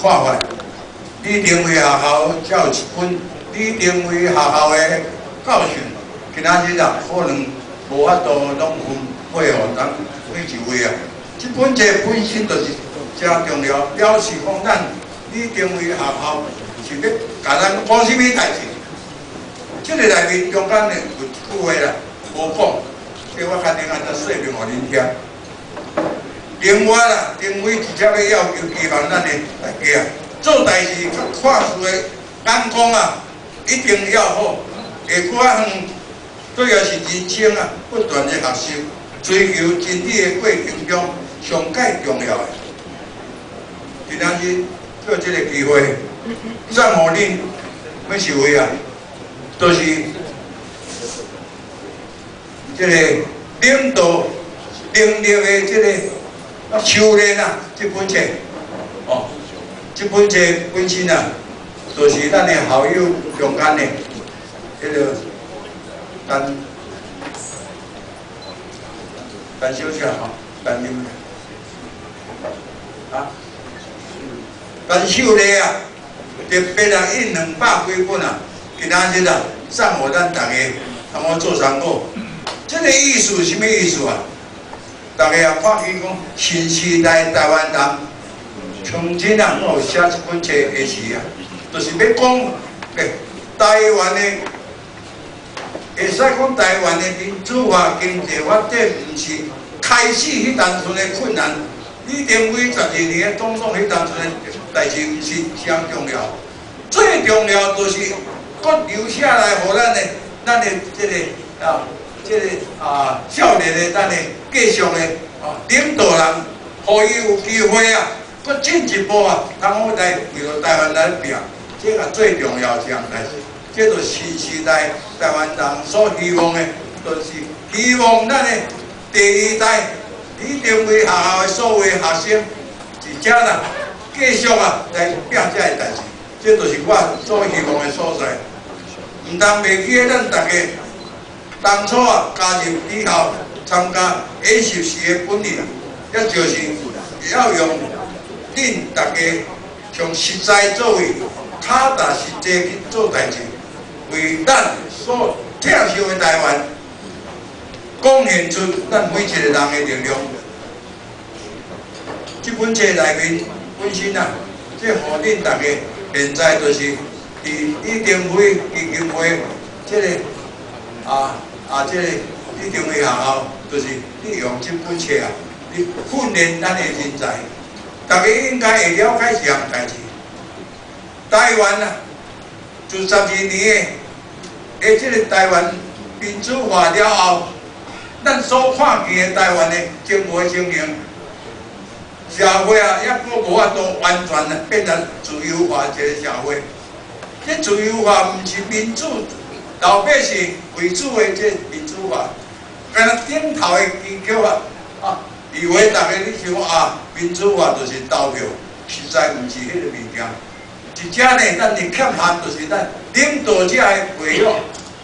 法。你认为学校才有一本，你认为学校的教训，今仔日啊可能无法度拢分配互咱每一位啊。这本本身就是真重要，表示讲咱你认为学校是要甲咱讲什么代志？这个内面中间呢有一句话啦，无讲，这我肯定按照说明互恁听。另外啦，政府直接要求希望咱的大家啊，做代志较看事的眼光啊，一定要好。下寡远，主要是人生啊，不断的学习，追求真理的过程中，上介重要的。今仔日做这个机会，赞互恁每一位啊，都是这个领导能力的这个。修炼啊，这本册哦，这本册本身啊，就是咱的校友中间的迄个陈小姐吼，陈秀啊，陈秀丽啊，特别啊印200几本啊，今仔日啊，送互咱大家，通我做参考。这个意思是什么意思啊？大家也看见讲，新时代台湾人，从前啊，我有写一本册的时啊，就是要讲，台湾的，会使讲台湾的民主化经济发展，毋是开始迄当阵的困难。你认为12年的总统迄当阵的代志，毋是相重要，最重要就是搁留下来，互咱的这个啊。这个少年的咱的继续的领导人，互伊有机会啊，搁进一步啊，通好来为了台湾来拼，这个最重要一项代志。这就是新时代台湾人所希望的，就是希望咱的第二代，你认为学校的所有学生，一只啦，继续啊来拼这个代志。这就是我所希望的所在。唔通袂记咱大家。当初啊，加入以后参加演习时的本领，也就是要用恁大家从实在作为，踏踏实地去做代志，为咱所领受的台湾贡献出咱每一个人的力量。这本册内面本身啊，这互恁大家现在就是伫李登辉基金会这个这个你认为学校就是利用这本册啊，你训练咱的人才，大家应该会了解一项代志。台湾啊，自12年的这个台湾民主化了后，咱所看见的台湾的政府的情形，社会啊，也阁无法度完全啊变成自由化一个社会。这自由化毋是民主。老百姓为主的这民主化，敢若顶头的机构啊，以为大家你想啊，民主化就是投票，实在毋是迄个物件。一只呢，咱的欠缺就是咱领导者的培养，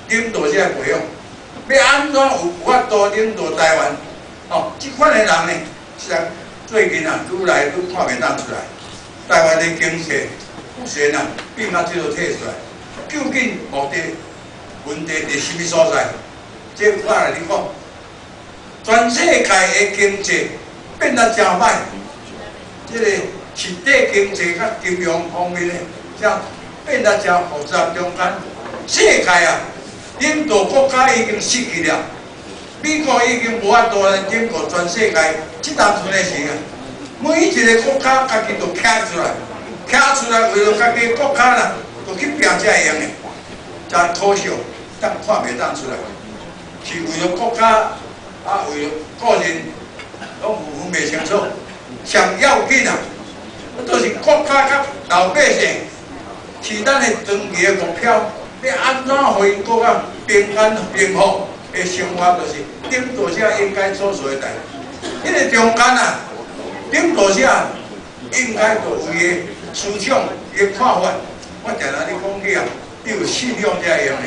领导者的培养，要安怎有法度领导台湾？哦，这款的人呢，实际上最近啊，愈来愈看袂当出来，台湾的经济目前啊，变啊，这都退出来，究竟目的？问题伫什么所在？这我来你讲，全世界的经济变得真歹，这个实体经济甲金融方面的，像变得真复杂中间，世界啊，领导国家已经失去了，美国已经无法度来领导全世界。这当阵的时啊，每一个国家家己都站出来，站出来为了家己国家啦，都去拼才会用的。真可惜，咱看袂当出来，是为了国家为了个人，拢分袂清楚。上要紧啊，都是国家甲老百姓，是咱的长期的目标。要安怎互因国家平安幸福的生活，就是领导者应该做的代志。迄个中间啊，领导者应该就有伊的思想、伊的看法。我常常咧讲起啊。你有信仰才会用的，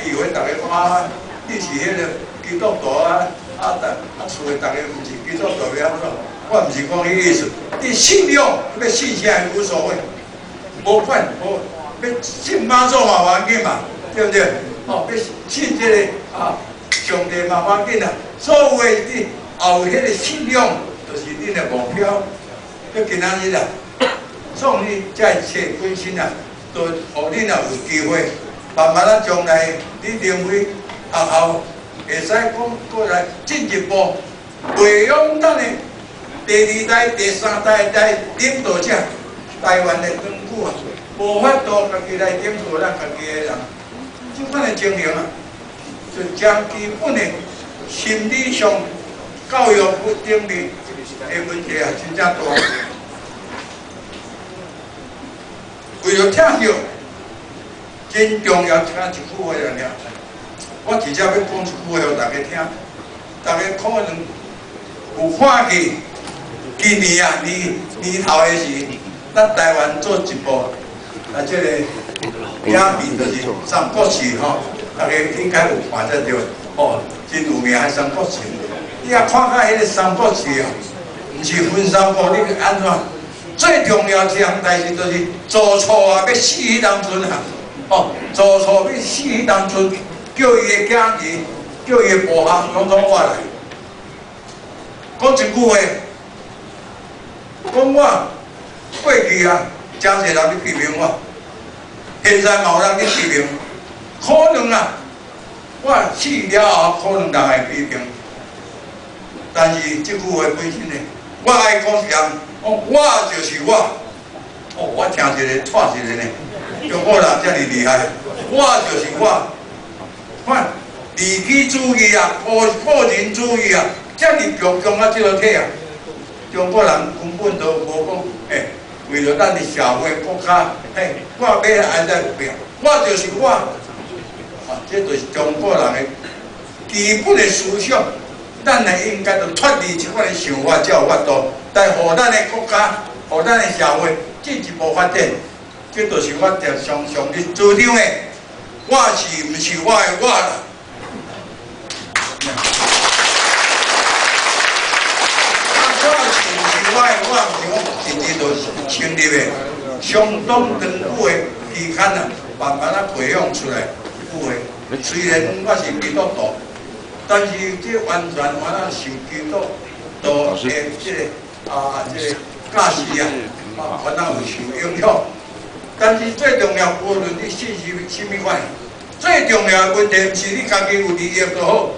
以为大家看你是迄个基督徒厝诶，逐个毋是基督徒要安怎？我毋是讲迄意思。你信仰要信啥无所谓，无管无要信妈祖嘛无要紧嘛，对不对？哦，要信这个上帝嘛无要紧啦。所有诶你后迄个信仰，就是恁诶目标。要今仔日啦，所以你才会切本身啊，都互恁也有机会，慢慢啊将来你认为学校会使讲过来进一步培养咱的第二代、第三代领导者，台湾的长久啊，无法度家己来领导咱家己的人，即款的情形啊，就将基本的心理上教育不能力的问题啊，真正大。为了听着，真重要，听一句话了了。我直接要讲一句话互大家听，大家可能有看去，今年啊年头的时，咱台湾做一部这个影片就是三国志吼，大家应该有看得到哦，真有名的三国志。你也看到迄个三国志哦，毋是分三国，你安怎？最重要一项代志就是曹操啊，要死迄当阵啊，哦，曹操要死迄当阵，叫伊的家己，叫伊的部下拢我来。讲一句话，讲我过去啊，真侪人咧批评我，现在嘛有人咧批评，可能啊，我死了后可能人会批评，但是这句话本身呢，我爱讲是讲。哦，我就是我。哦，我听一个，错一个呢。中国人遮尔厉害，我就是我。看利己主义啊，个人主义啊，遮尔强啊，这个体啊。中国人根本都无讲，为了咱的社会国家，我要安怎拼，我就是我。啊，这就是中国人的基本的思想。咱呢应该就脱离这款的想法，才有法度来互咱的国家、互咱的社会进一步发展。这就是我常日主张的，我是毋是我的我啦？我是毋是我的我，毋是讲直直就成立的，相当长久的期间啊，慢慢啊培养出来有的。虽然我是基督徒。但是这完全受基督徒的这个教示啊，完全有受影响。但是最重要，无论你信什么款，最重要的问题，毋是你家己有利益就好，